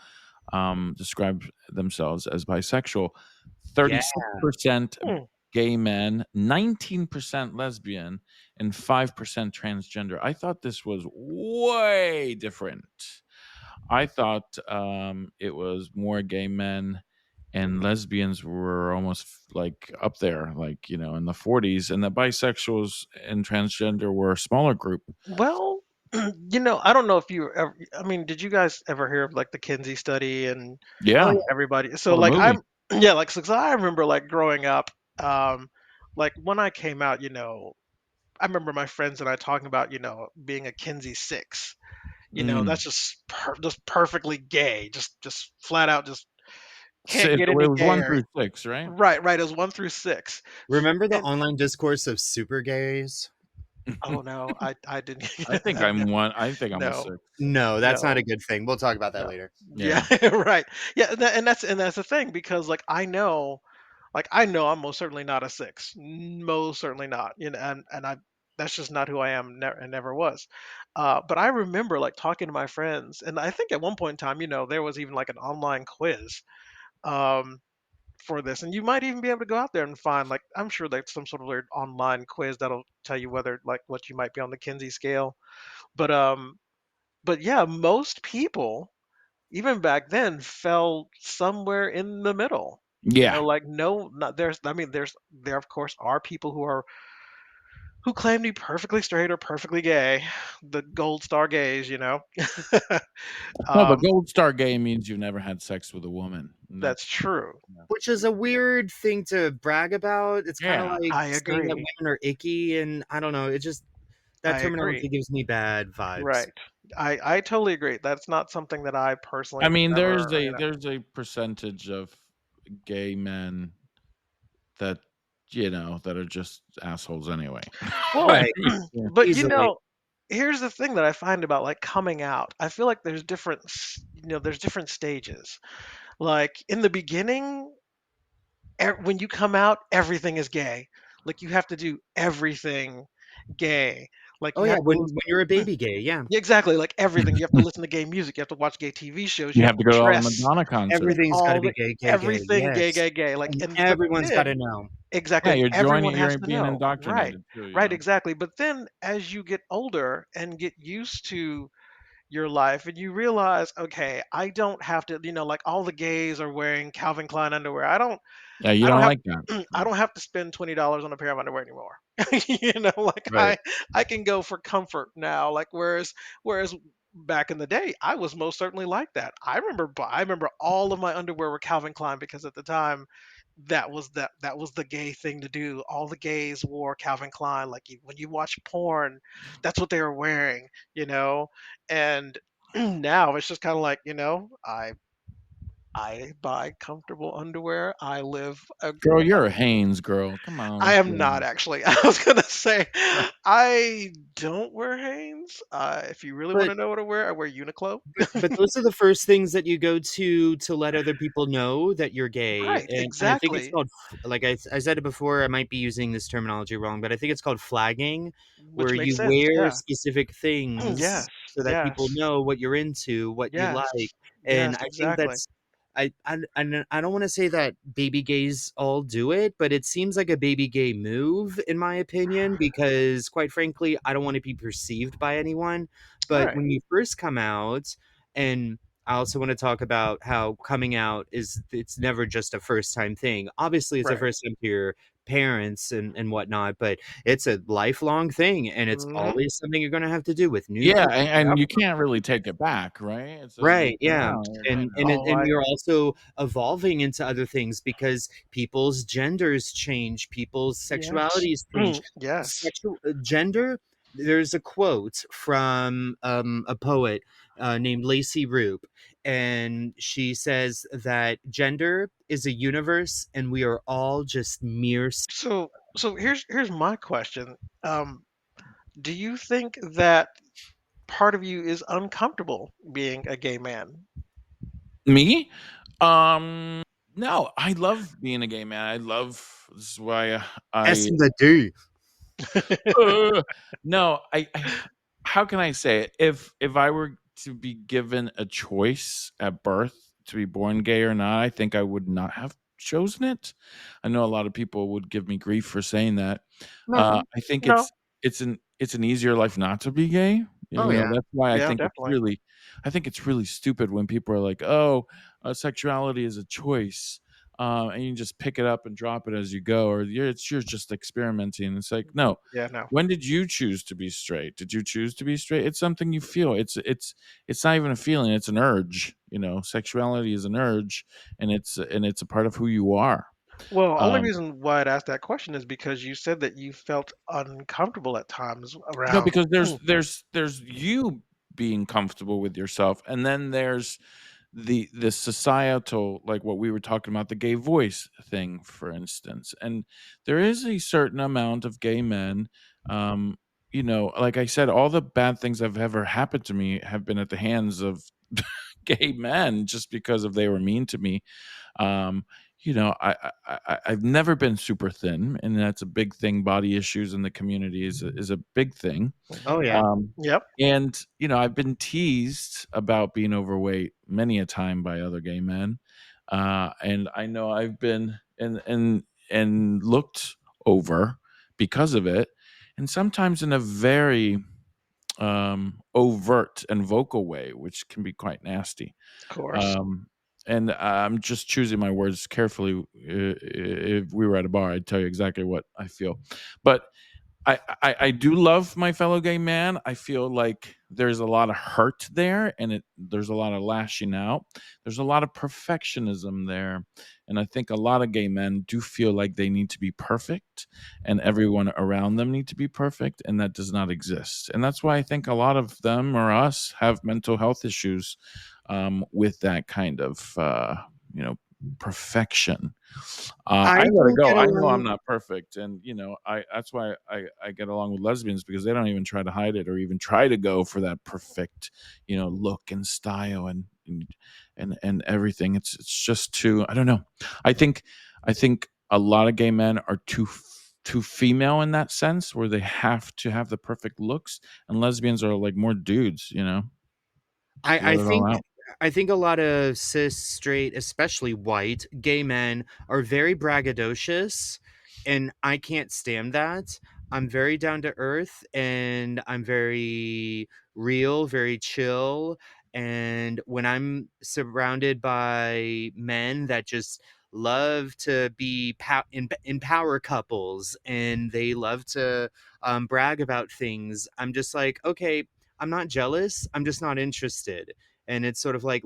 describe themselves as bisexual. Yeah. 36% Hmm. gay men, 19% lesbian, and 5% transgender. I thought this was way different. I thought it was more gay men and lesbians were almost like up there, like, in the 40s, and the bisexuals and transgender were a smaller group. Well, I don't know if you ever, I mean, did you guys ever hear of like the Kinsey study and Oh Yeah, yeah. everybody? So saw the like movie. yeah, like so I remember like growing up, like when I came out, I remember my friends and I talking about, being a Kinsey six. Mm. That's just perfectly gay, just flat out, just So can't it get any was 1 gayer. through 6, right? Right, right. It was 1 through 6. Remember the And online discourse of super gays? oh no, I didn't I get think that. No, I'm a no, 6. No, that's not a no. good thing. We'll talk about that No. later. Yeah, Yeah. right. Yeah, and that's the thing because like I know I'm most certainly not a six. Most certainly not. And I that's just not who I am and never was. But I remember like talking to my friends, and I think at one point in time, there was even like an online quiz um for this. And you might even be able to go out there and find like I'm sure there's some sort of weird online quiz that'll tell you whether like what you might be on the Kinsey scale. But but yeah, most people even back then fell somewhere in the middle. Yeah. Like no, not there's. I mean, there of course are people who claim to be perfectly straight or perfectly gay, the gold star gays. No, but um, gold star gay means you've never had sex with a woman, and that's that's true. yeah. Which is a weird thing to brag about. It's kind of Yeah. like I saying that agree. women are icky, and I don't know. It just that I terminology agree. gives me bad vibes. Right. I totally agree. That's not something that I personally I have mean, there's ever. a there's a percentage of gay men that, that are just assholes anyway. I Well, Right, mean, yeah. but easily. here's the thing that I find about like coming out. I feel like there's different stages. Like in the beginning, when you come out, everything is gay. Like you have to do everything gay. Like Oh you yeah, have to when you're a baby gay, yeah, yeah, exactly, like everything. You have to listen to gay music. You have to watch gay TV shows. You You have have to to go to all the dress Madonna concerts. everything's got to all be the gay, gay, gay. everything gay, Yes, gay, gay. Like and but everyone's got to then know. Yeah, exactly, and you're everyone joining has you're to being know. Right, indoctrinated too. right, exactly. But then as you get older and get used to your life and you realize, okay, I don't have to, like all the gays are wearing Calvin Klein underwear. Yeah, you I don't don't have like that. I Yeah. don't have to spend $20 on a pair of underwear anymore. Like Right. I can go for comfort now. Like whereas back in the day, I was most certainly like that. I remember all of my underwear were Calvin Klein because at the time that was the gay thing to do. All the gays wore Calvin Klein. Like when you watch porn, that's what they were wearing. You know, and now it's just kind of like I buy comfortable underwear. I live a Girl, you're a Hanes girl. Come I on. am Yeah. not actually. I was gonna say I don't wear Hanes. If you really want But to know what I wear Uniqlo. but those are the first things that you go to let other people know that you're gay, Right, and I think it's exactly. called like I said it before. I might be using this terminology wrong, but I think it's called flagging, Which where makes you sense. wear Yeah. specific things Yes. so that people Yes. know what you're into, what you Yes. like, and Yes. I think Exactly. that's I don't want to say that baby gays all do it, but it seems like a baby gay move in my opinion because quite frankly, I don't want to be perceived by anyone. But Right. when you first come out, and I also want to talk about how coming out is it's never just a first time thing. Obviously, it's a Right. first time to your parents and whatnot, but it's a lifelong thing and it's Hmm. always something you're gonna have to do with new Yeah, people. and you can't really take it back, right? It's like, Right, yeah, I and know. Oh, and you're also evolving into other things because people's genders change, people's yes. sexualities change. Yes. Sexual gender. There's a quote from a poet named Lacey Roop, and she says that gender is a universe, and we are all just mere. So here's my question. Um, do you think that part of you is uncomfortable being a gay man? Me? Um, no, I love being a gay man. This is why Yes, I I do. uh, no, I how can I say it? If I were to be given a choice at birth to be born gay or not, I think I would not have chosen it. I know a lot of people would give me grief for saying that. No, I think no. it's an easier life not to be gay. Oh You know, yeah. that's why Yeah, definitely. I think it's really stupid when people are like, "Oh, sexuality is a choice." And you just pick it up and drop it as you go, or you're just experimenting. It's like, no. Yeah, no. When did you choose to be straight? Did you choose to be straight? It's something you feel. It's not even a feeling. It's an urge. You know, sexuality is an urge, and it's a part of who you are. Well, only Um, reason why I'd asked that question is because you said that you felt uncomfortable at times no, around. because there's you being comfortable with yourself, and then there's the societal, like what we were talking about, the gay voice thing, for instance. And there is a certain amount of gay men, um like I said, all the bad things that have ever happened to me have been at the hands of gay men, just because of they were mean to me. um I've never been super thin, and that's a big thing. Body issues in the community is a big thing. Oh yeah. um, Yep, and I've been teased about being overweight many a time by other gay men, and I know I've been and looked over because of it, and sometimes in a very overt and vocal way, which can be quite nasty. of course. Um, and I'm just choosing my words carefully. If we were at a bar, I'd tell you exactly what I feel, but I do love my fellow gay man. I feel like there's a lot of hurt there, and there's a lot of lashing out. There's a lot of perfectionism there, and I think a lot of gay men do feel like they need to be perfect, and everyone around them need to be perfect, and that does not exist. And that's why I think a lot of them or us have mental health issues, with that kind of you know perfection. I I gotta don't go. get I know I'm along. not perfect, and I that's why I get along with lesbians, because they don't even try to hide it or even try to go for that perfect, look and style and everything. It's just too. I don't know. I think a lot of gay men are too female in that sense, where they have to have the perfect looks, and lesbians are like more dudes. I Let it all think out. I think a lot of cis, straight, especially white, gay men are very braggadocious, and I can't stand that. I'm very down to earth, and I'm very real, very chill. And when I'm surrounded by men that just love to be in power couples, and they love to brag about things, I'm just like, okay, I'm not jealous. I'm just not interested. And it's sort of like,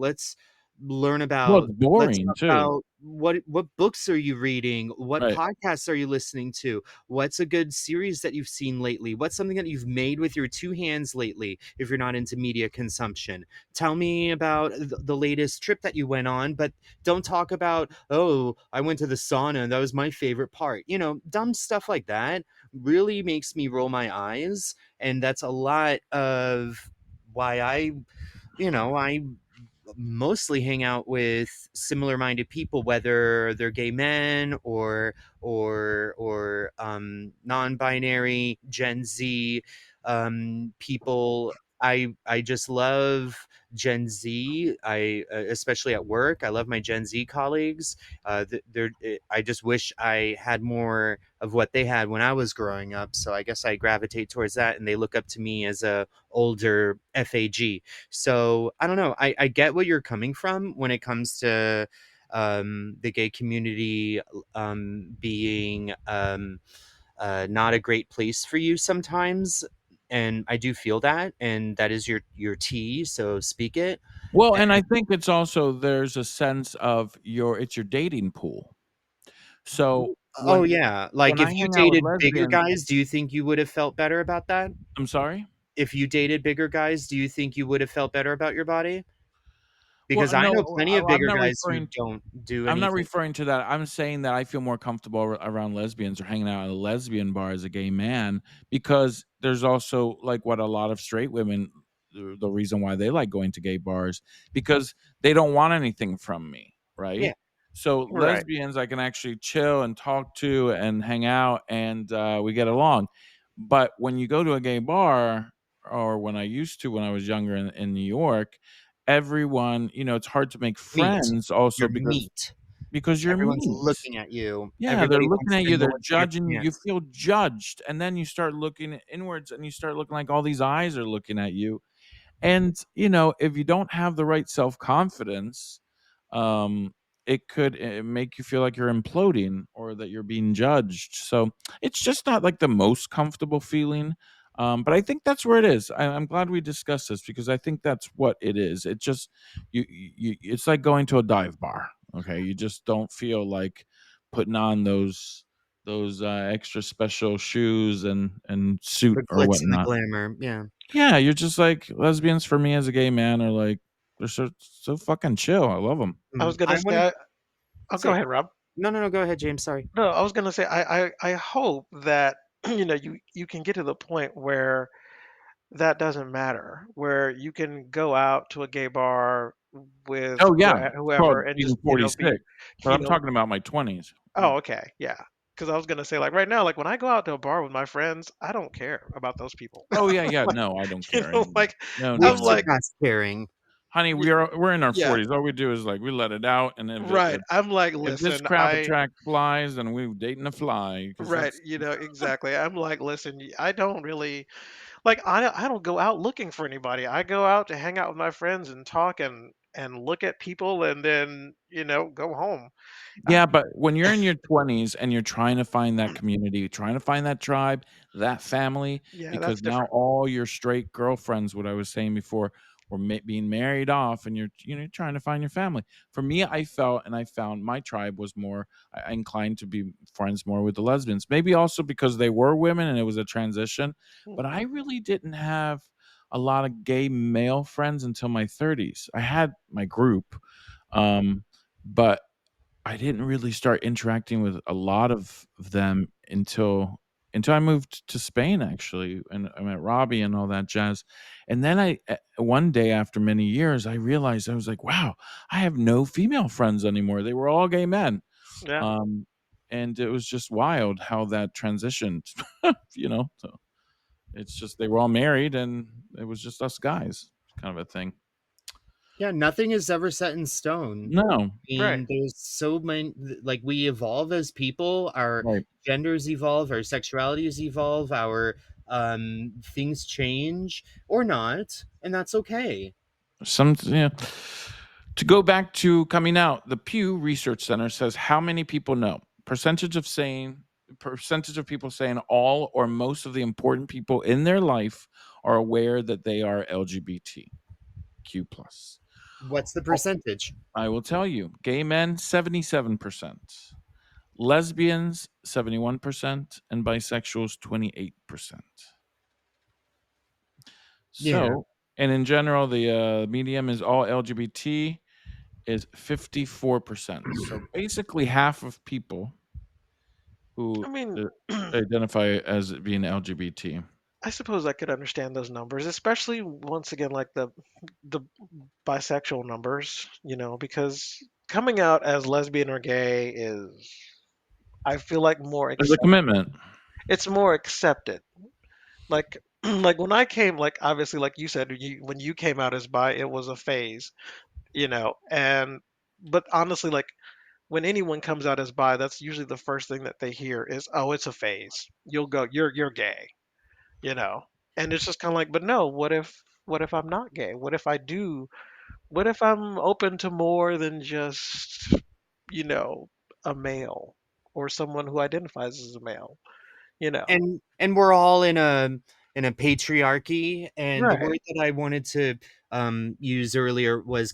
Well, it's let's boring talk too, about what books are you reading? What right? podcasts are you listening to? What's a good series that you've seen lately? What's something that you've made with your two hands lately if you're not into media consumption? Tell me about the latest trip that you went on, but don't talk about, oh, I went to the sauna and that was my favorite part. Dumb stuff like that really makes me roll my eyes, and that's a lot of why I mostly hang out with similar minded people, whether they're gay men or non-binary Gen Z people. I just love Gen Z. I especially at work. I love my Gen Z colleagues. I just wish I had more of what they had when I was growing up. So I guess I gravitate towards that, and they look up to me as a older FAG. So I don't know. I get where you're coming from when it comes to the gay community being not a great place for you sometimes. And I do feel that, and that is your tea. So speak it. Well, And, and I think it's also, there's a sense of it's your dating pool. So oh when yeah, when like I if you hang out with dated bigger lesbians, guys, do you think you would have felt better about that? I'm sorry? If you dated bigger guys, do you think you would have felt better about your body? Well, Because I know no, plenty of I'm bigger not guys who referring don't do I'm not anything. referring to that. I'm saying that I feel more comfortable around lesbians, or hanging out at a lesbian bar as a gay man, because there's also, like, what a lot of straight women, the reason why they like going to gay bars, because they don't want anything from me, Yeah. right? So Right. lesbians I can actually chill and talk to and hang out, and we get along. But when you go to a gay bar, or when I used to when I was younger in New York, everyone, it's hard to make Meat. friends also, You're because meat. because you're Everyone's meat. looking at you. Yeah, they're Everybody looking wants at to you, know they're what's in your judging, you pants. feel judged, and then you start looking inwards and you start looking like all these eyes are looking at you. And, if you don't have the right self-confidence, um, it could make you feel like you're imploding or that you're being judged. So it's just not like the most comfortable feeling. But I think that's where it is. I'm glad we discussed this because I think that's what it is. It just it's like going to a dive bar. Okay, you just don't feel like putting on those extra special shoes and suit The or glitz and the whatnot. glamour. Yeah. Yeah, you're just like lesbians for me as a gay man are like they're so fucking chill. I love them. I was gonna I want to say, oh, go say, ahead, Rob. no, no, no. Go ahead, James. Sorry. No, I was gonna say, I hope that you can get to the point where that doesn't matter, where you can go out to a gay bar with Oh yeah, it's whoever called and being just be 46, but you I'm know talking about my 20s. Yeah. oh, okay, yeah. Because I was gonna say, like, right now, like when I go out to a bar with my friends, I don't care about those people. Oh yeah, yeah. Like, No, I don't care anymore. like No, no, We've I'm no. like, surpassed caring. Honey, y- we're in our yeah, 40s. All we do is like we let it out, and if it, right. I'm like, if this listen, crap attracts flies, then we're dating a fly because right, that's exactly. I'm like, listen, I don't really like I don't go out looking for anybody. I go out to hang out with my friends and talk and look at people and then, go home. Yeah, but when you're in your 20s and you're trying to find that community, trying to find that tribe, that family, Yeah, because that's now different. all your straight girlfriends, what I was saying before, were being married off, and you're trying to find your family. For me, I felt and I found my tribe was more inclined to be friends more with the lesbians. Maybe also because they were women and it was a transition, but I Mhm. really didn't have a lot of gay male friends until my 30s. I had my group, but I didn't really start interacting with a lot of them until I moved to Spain actually, and I met Robbie and all that jazz. And then one day after many years, I realized I was like, wow, I have no female friends anymore. They were all gay men. Yeah. Um, and it was just wild how that transitioned, So it's just they were all married and it was just us guys, kind of a thing. Yeah, nothing is ever set in stone. No, Right. And there's so many, like, we evolve as people, our right. genders evolve, our sexualities evolve, our things change or not, and that's okay. Some yeah. To go back to coming out, the Pew Research Center says how many people know. Percentage of people saying all or most of the important people in their life are aware that they are LGBTQ plus. What's the Oh, percentage? I will tell you. Gay men 77%, lesbians 71%, and bisexuals 28%. Yeah. So, and in general, the medium is all LGBT is 54%. So basically half of people I who mean, identify as being LGBT. I suppose I could understand those numbers, especially once again like the bisexual numbers, because coming out as lesbian or gay is I feel like There's a commitment. it's more accepted. Like like when I came, like obviously like you said, when you came out as bi, it was a phase, and but honestly, like when anyone comes out as bi, that's usually the first thing that they hear is, "Oh, it's a phase. You're gay," you know. And it's just kind of like, but no, what if I'm not gay? What if I do? What if I'm open to more than just, you know, a male or someone who identifies as a male, you know? And we're all in a patriarchy, and the Right. word that I wanted to use earlier was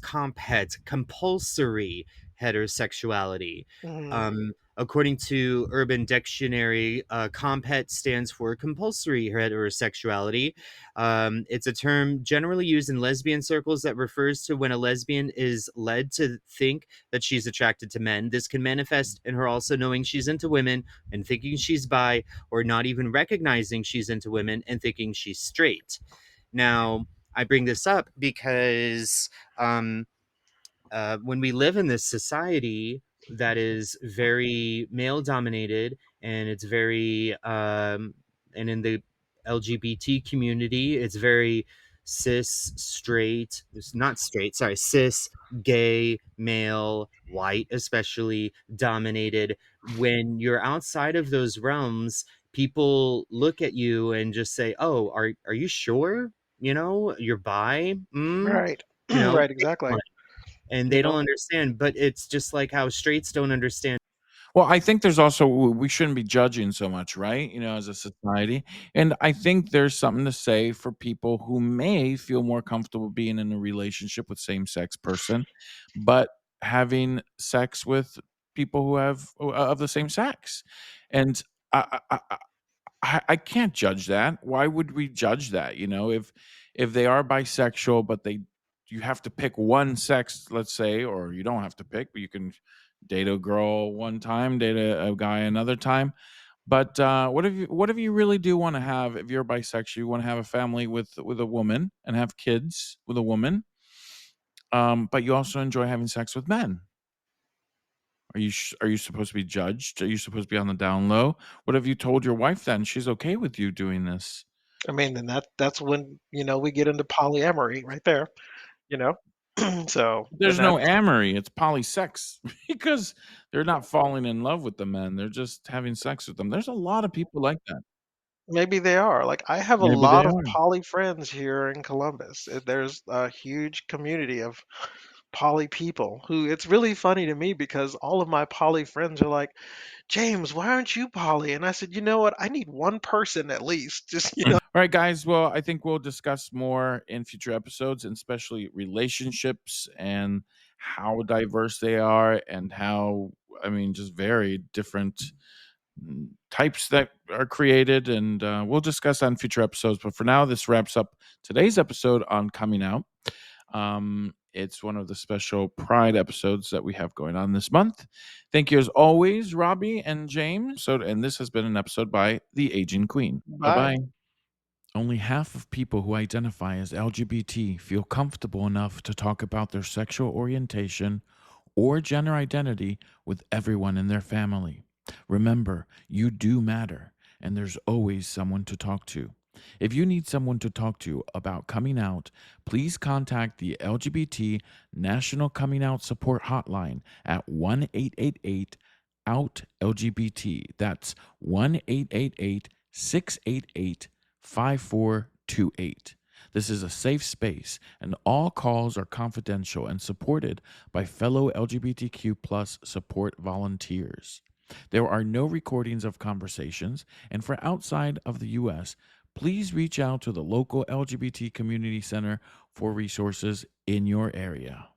compulsory heterosexuality. Hmm. According to Urban Dictionary, compet stands for compulsory heterosexuality. It's a term generally used in lesbian circles that refers to when a lesbian is led to think that she's attracted to men. This can manifest in her also knowing she's into women and thinking she's bi, or not even recognizing she's into women and thinking she's straight. Now, I bring this up because when we live in this society that is very male dominated, and it's very, and in the LGBT community, it's very cis, straight, not straight, sorry, cis, gay, male, white, especially dominated. When you're outside of those realms, people look at you and just say, "Oh, are you sure? You know, you're bi?" Right. You know, Right, exactly. and You they don't know, understand. But it's just like how straights don't understand. Well, I think there's also we shouldn't be judging so much, right? As a society. And I think there's something to say for people who may feel more comfortable being in a relationship with same-sex person, but having sex with people who have of the same sex. And I can't judge that. Why would we judge that? If they are bisexual, but you have to pick one sex, let's say, or you don't have to pick, but you can date a girl one time, date a guy another time. But what if you really do want to have, if you're bisexual, you want to have a family with a woman and have kids with a woman, but you also enjoy having sex with men. Are you supposed to be judged? Are you supposed to be on the down low? What have you told your wife then? She's okay with you doing this. I mean, and that's when, we get into polyamory right there, you know? So, and There's no that's amory, it's polysex because they're not falling in love with the men, they're just having sex with them. There's a lot of people like that. maybe they are. Like, I have a Maybe they lot of are. poly friends here in Columbus. There's a huge community of poly people who it's really funny to me because all of my poly friends are like, "James, why aren't you poly?" And I said, "You know what? I need one person at least." Just, Alright, guys, well, I think we'll discuss more in future episodes, and especially relationships and how diverse they are and how, I mean, just very different types that are created, and we'll discuss that in future episodes. But for now, this wraps up today's episode on coming out. It's one of the special Pride episodes that we have going on this month. Thank you as always, Robbie and James. And this has been an episode by The Aging Queen. Bye bye. bye. Only half of people who identify as LGBT feel comfortable enough to talk about their sexual orientation or gender identity with everyone in their family. Remember, you do matter, and there's always someone to talk to. If you need someone to talk to about coming out, please contact the LGBT National Coming Out Support Hotline at 1 888 OUT LGBT. That's 1 888 688 5428. This is a safe space, and all calls are confidential and supported by fellow LGBTQ plus support volunteers. There are no recordings of conversations, and for outside of the U.S., please reach out to the local LGBT community center for resources in your area.